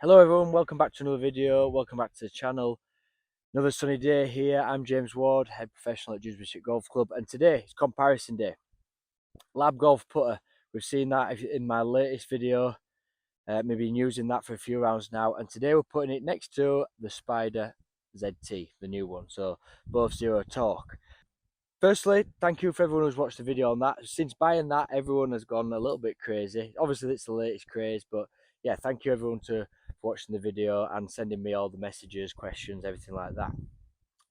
Hello everyone, welcome back to another video, welcome back to the channel. Another sunny day here. I'm James Ward, head professional at Gimmick Golf Club, and today it's comparison day. L.A.B golf putter, we've seen that in my latest video. Maybe been using that for a few rounds now, and today we're putting it next to the Spider ZT, the new one, so both zero torque. Firstly, thank you for everyone who's watched the video on that. Since buying that, everyone has gone a little bit crazy. Obviously, it's the latest craze, but yeah, thank you everyone for watching the video and sending me all the messages, questions, everything like that.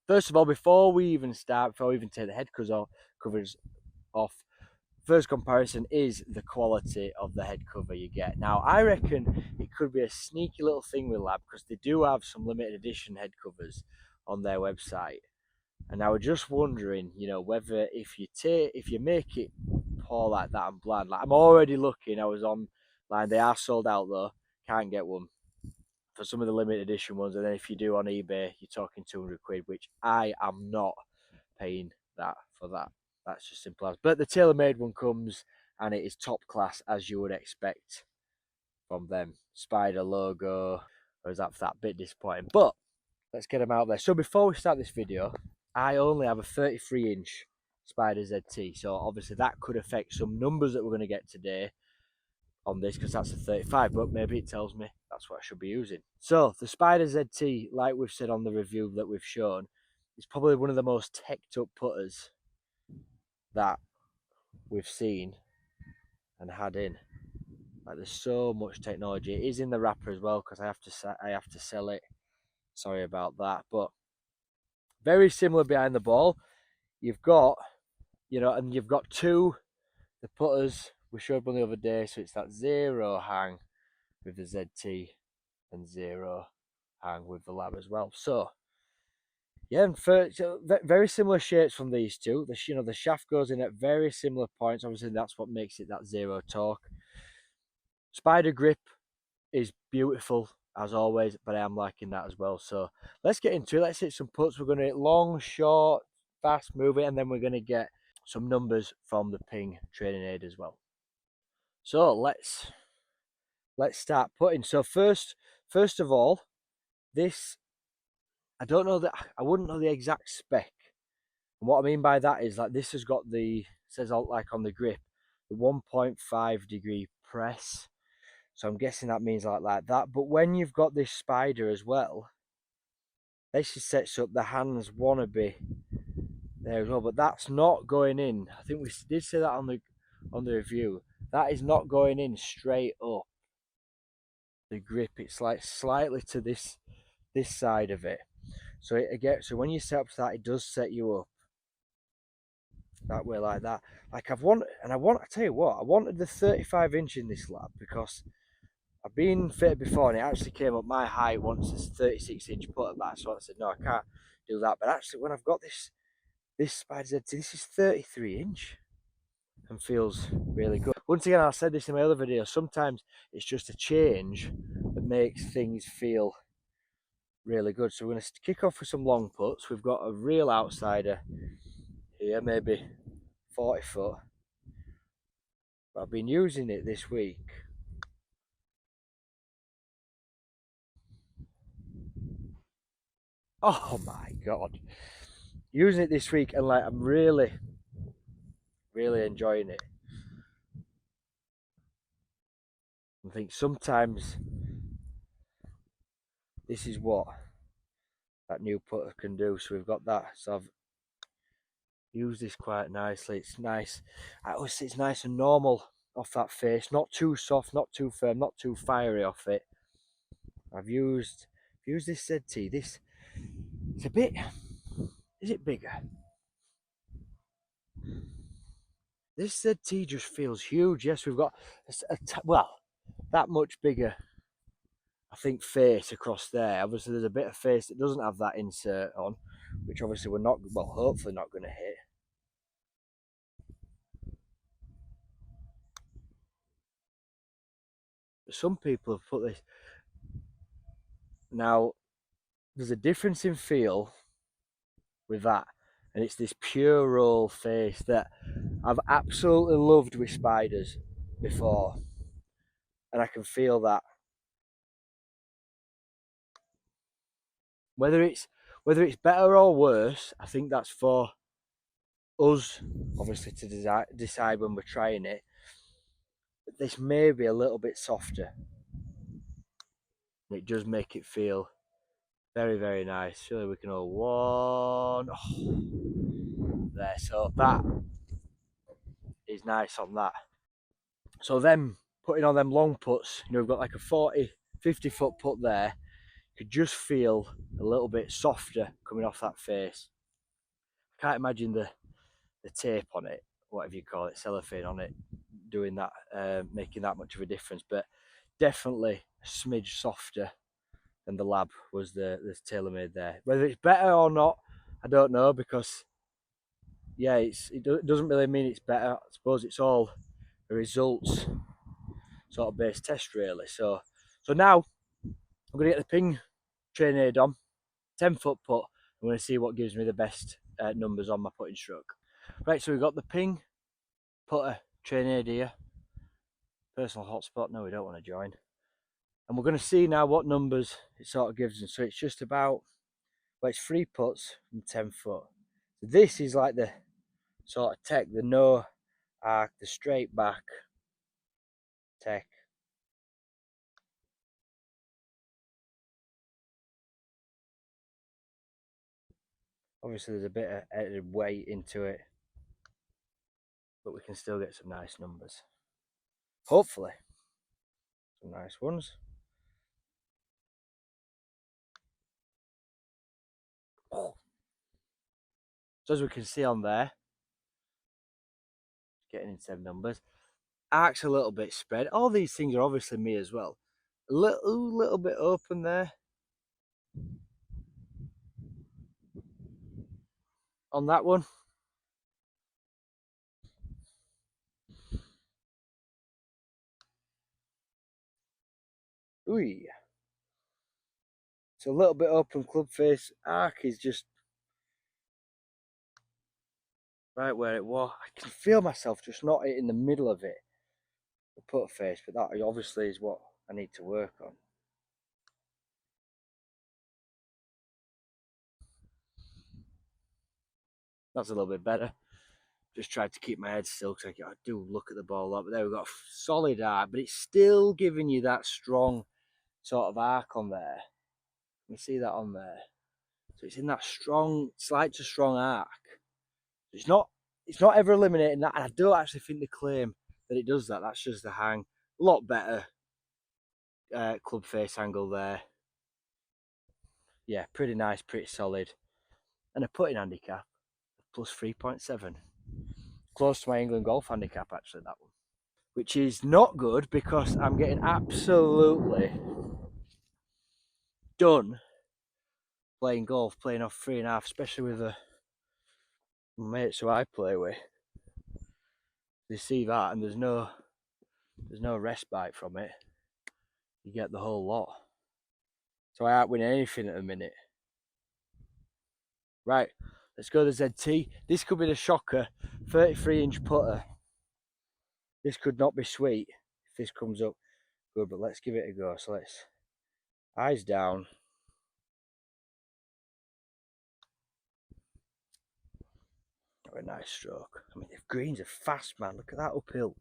First of all, before we even start, before we even take the head covers off, first comparison is the quality of the head cover you get. Now, I reckon it could be a sneaky little thing with L.A.B because they do have some limited edition head covers on their website. And I was just wondering, whether if you make it poor like that and bland, like I'm already looking, I was online, they are sold out though, can't get one for some of the limited edition ones, and then if you do on eBay, you're talking 200 quid, which I am not paying that for that. That's just simple as. But the TaylorMade one comes, and it is top class as you would expect from them. Spider logo, or is that bit disappointing? But let's get them out there. So before we start this video, I only have a 33-inch Spider ZT, so obviously that could affect some numbers that we're going to get today on this, because that's a 35, but maybe it tells me that's what I should be using. So the Spider ZT, like we've said on the review that we've shown, is probably one of the most teched up putters that we've seen and had in. Like, there's so much technology. It is in the wrapper as well, because I have to sell it. Sorry about that, but very similar behind the ball. You've got, and you've got the putters we showed one the other day, so it's that zero hang with the ZT and zero hang with the L.A.B as well. So yeah, and very similar shapes from these two. The shaft goes in at very similar points. Obviously, that's what makes it that zero torque. Spider grip is beautiful as always, but I am liking that as well. So let's get into it. Let's hit some putts. We're going to hit long, short, fast moving, and then we're going to get some numbers from the Ping training aid as well. So let's start putting. So first of all, this, I don't know that I wouldn't know the exact spec. And what I mean by that is, like, this has got says like on the grip, the 1.5 degree press. So I'm guessing that means like that. But when you've got this Spider as well, this just sets up the hands wanna be there as well. But that's not going in. I think we did say that on the review. That is not going in straight up the grip. It's like slightly to this side of it. So so when you set up to that, it does set you up that way, like that. Like I tell you what, I wanted the 35-inch in this L.A.B because I've been fitted before and it actually came up my height once. It's 36-inch putter back, so I said no, I can't do that. But actually, when I've got this Spider ZT, this is 33-inch and feels really good. Once again, I said this in my other video, sometimes it's just a change that makes things feel really good. So we're going to kick off with some long putts. We've got a real outsider here, maybe 40 foot. But I've been using it this week. Oh my god, using it this week, and like I'm really enjoying it. I think sometimes this is what that new putter can do. So we've got that. So I've used this quite nicely. It's nice. I always say it's nice and normal off that face. Not too soft, not too firm, not too fiery off it. I've used this ZT. This, it's a bit. Is it bigger? This ZT just feels huge. Yes, we've got well, that much bigger, I think, face across there. Obviously, there's a bit of face that doesn't have that insert on, which obviously we're not, well, hopefully not going to hit. But some people have put this. Now, there's a difference in feel with that, and it's this pure roll face that I've absolutely loved with Spiders before, and I can feel that Whether it's better or worse, I think that's for us, obviously, to decide when we're trying it. But this may be a little bit softer. It does make it feel very, very nice. Surely we can hold one. Oh, there, so that is nice on that. So then putting on them long putts, you know, we've got like a 40, 50 foot putt there. You could just feel a little bit softer coming off that face. I can't imagine the tape on it, whatever you call it, cellophane on it, doing that, making that much of a difference. But definitely a smidge softer than the L.A.B was the TaylorMade there. Whether it's better or not, I don't know, because yeah, it doesn't really mean it's better. I suppose it's all a results sort of based test, really. So now I'm going to get the ping trainade on, 10 foot putt. I'm going to see what gives me the best numbers on my putting stroke. Right, so we've got the ping putter trainade here. Personal hotspot, no, we don't want to join. And we're going to see now what numbers it sort of gives us. So it's just about, well, it's 3 putts from 10 foot. So this is like the sort of tech, the no arc, the straight back tech. Obviously there's a bit of added weight into it, but we can still get some nice numbers. Hopefully, some nice ones. Oh. So as we can see on there, getting into them numbers, arc's a little bit spread. All these things are obviously me as well. A little bit open there. On that one. Ooh. It's a little bit open club face. Arc is just right where it was. I can feel myself just not in the middle of it, the putt face, but that obviously is what I need to work on. That's a little bit better. Just tried to keep my head still because I do look at the ball a lot, but there we've got a solid arc, but it's still giving you that strong sort of arc on there. You can see that on there. So it's in that strong, slight to strong arc. It's not ever eliminating that, and I don't actually think they claim that it does that. That's just the hang. A lot better club face angle there. Yeah, pretty nice, pretty solid. And a putting handicap, plus 3.7. Close to my England golf handicap, actually, that one. Which is not good because I'm getting absolutely done playing golf, playing off 3.5, especially with the mates who I play with. They see that and there's no respite from it. You get the whole lot. So I aren't winning anything at the minute. Right, let's go to ZT. This could be the shocker. 33-inch putter. This could not be sweet if this comes up good, but let's give it a go. So let's eyes down. A nice stroke. I mean, the greens are fast, man. Look at that uphill.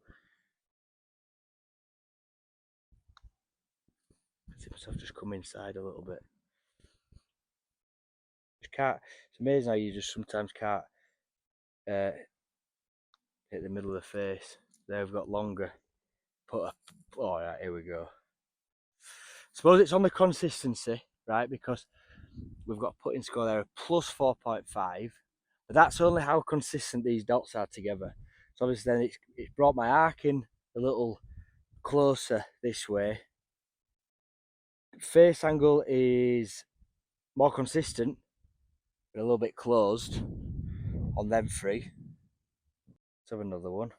I see myself just come inside a little bit. Just can't. It's amazing how you just sometimes can't hit the middle of the face. There we've got longer. Put a. Oh, right, here we go. Suppose it's on the consistency, right? Because we've got a putting score there of plus 4.5. But that's only how consistent these dots are together. So obviously then it's brought my arc in a little closer this way. Face angle is more consistent, but a little bit closed on them three. Let's have another one.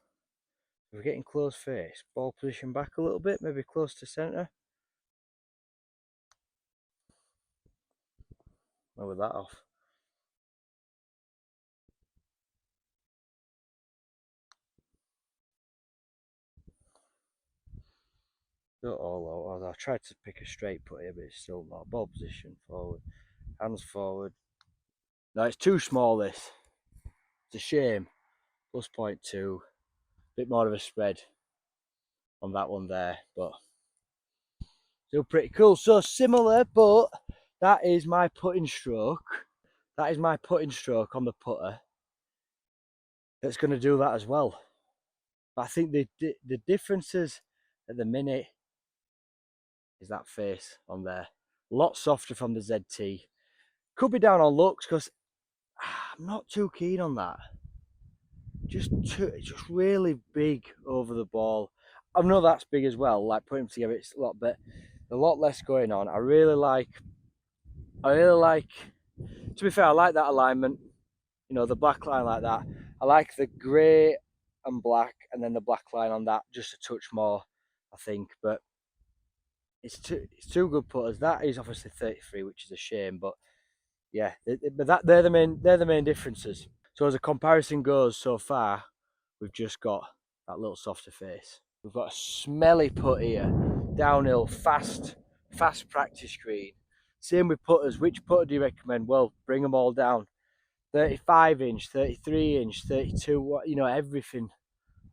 We're getting close face. Ball position back a little bit, maybe close to centre. Lower that off. Not all out. I tried to pick a straight put here, but it's still not. Ball position forward. Hands forward. No, it's too small, this. It's a shame. Plus 0.2. Bit more of a spread on that one there, but still pretty cool. So similar, but that is my putting stroke. That is my putting stroke on the putter. That's going to do that as well. But I think the differences at the minute is that face on there. A lot softer from the ZT. Could be down on looks because I'm not too keen on that. It's just really big over the ball. I know that's big as well. Like putting them together, it's a lot less going on. I really like. To be fair, I like that alignment. You know, the black line like that. I like the grey and black, and then the black line on that just a touch more, I think. But it's two good putters. That is obviously 33, which is a shame. But yeah, but they're the main differences. So as a comparison goes so far, we've just got that little softer face. We've got a smelly putt here, downhill, fast practice green. Same with putters. Which putter do you recommend? Well, bring them all down. 35 inch, 33 inch, 32, you know, everything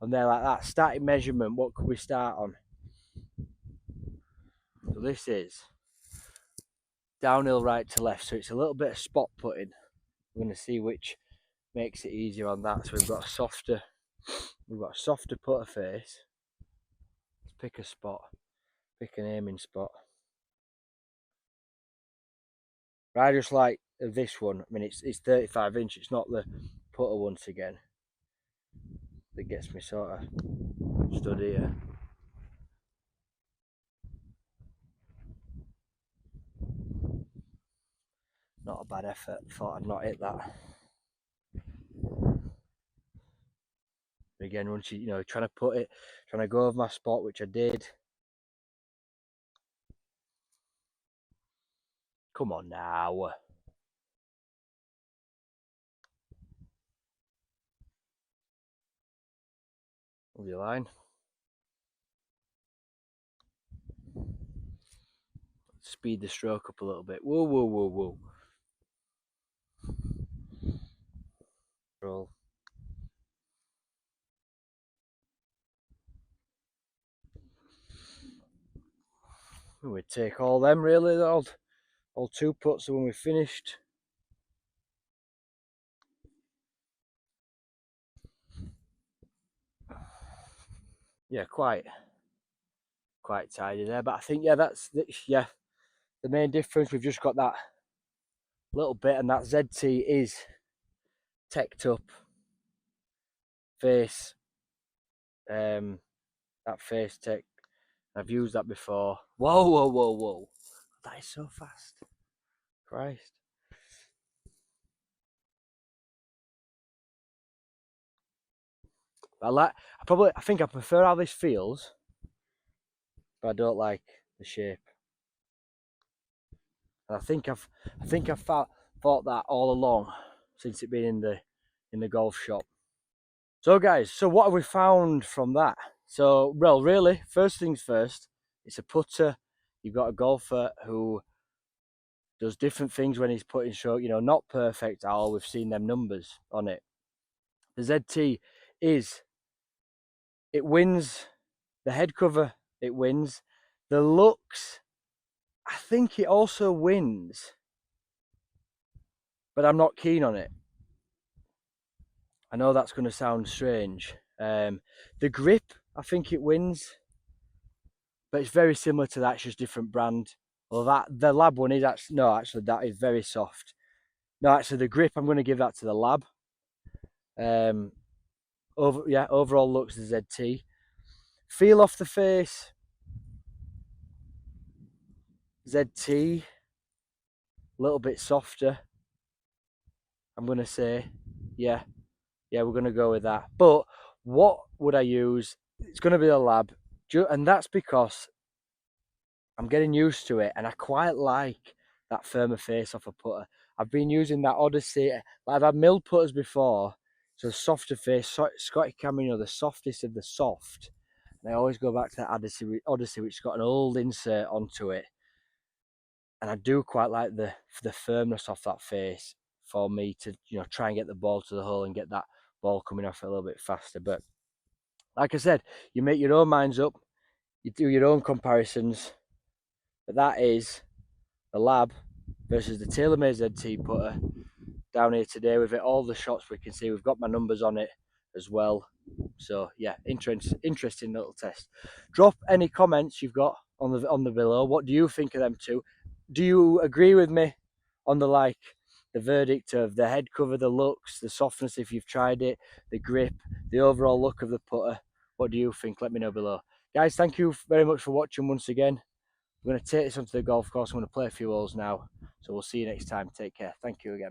on there like that. Starting measurement, what could we start on? So this is downhill right to left, so it's a little bit of spot putting. We're going to see which makes it easier on that. So we've got a softer putter face. Let's pick a spot, pick an aiming spot. But I just like this one. I mean, it's 35 inch. It's not the putter once again that gets me sort of stood here. Not a bad effort. Thought I'd not hit that. Again, once you know, trying to go over my spot, which I did. Come on now. Hold your line. Speed the stroke up a little bit. Whoa, whoa, whoa, whoa. Roll. We take all them really, all two putts when we finished. Yeah, quite tidy there. But I think that's the main difference. We've just got that little bit, and that ZT is teched up face. That face tech. I've used that before. Whoa, whoa, whoa, whoa! That is so fast. Christ. I think I prefer how this feels, but I don't like the shape. And I think I've thought that all along since it been in the golf shop. So guys, so what have we found from that? So, well, really, first things first, it's a putter. You've got a golfer who does different things when he's putting stroke, you know, not perfect at all. We've seen them numbers on it. The ZT it wins. The head cover, it wins. The looks, I think it also wins, but I'm not keen on it. I know that's going to sound strange. The grip, I think it wins, but it's very similar to that. It's just different brand. Well, the L.A.B one is actually that is very soft. No, actually the grip, I'm going to give that to the L.A.B. Overall looks the ZT. Feel off the face, ZT, a little bit softer. I'm going to say, yeah, we're going to go with that. But what would I use? It's going to be the L.A.B, and that's because I'm getting used to it, and I quite like that firmer face off a putter. I've been using that Odyssey. I've had milled putters before, so softer face, Scotty Cameron, you know, the softest of the soft. And I always go back to that Odyssey, which has got an old insert onto it. and I do quite like the firmness off that face for me to, you know, try and get the ball to the hole and get that ball coming off a little bit faster. But like I said, you make your own minds up, you do your own comparisons. But that is the L.A.B versus the TaylorMade ZT Putter down here today with it. All the shots we can see, we've got my numbers on it as well. So yeah, interesting little test. Drop any comments you've got on the below. What do you think of them two? Do you agree with me on the verdict of the head cover, the looks, the softness if you've tried it, the grip, the overall look of the putter? What do you think? Let me know below. Guys, thank you very much for watching once again. I'm going to take this onto the golf course. I'm going to play a few holes now. So we'll see you next time. Take care. Thank you again.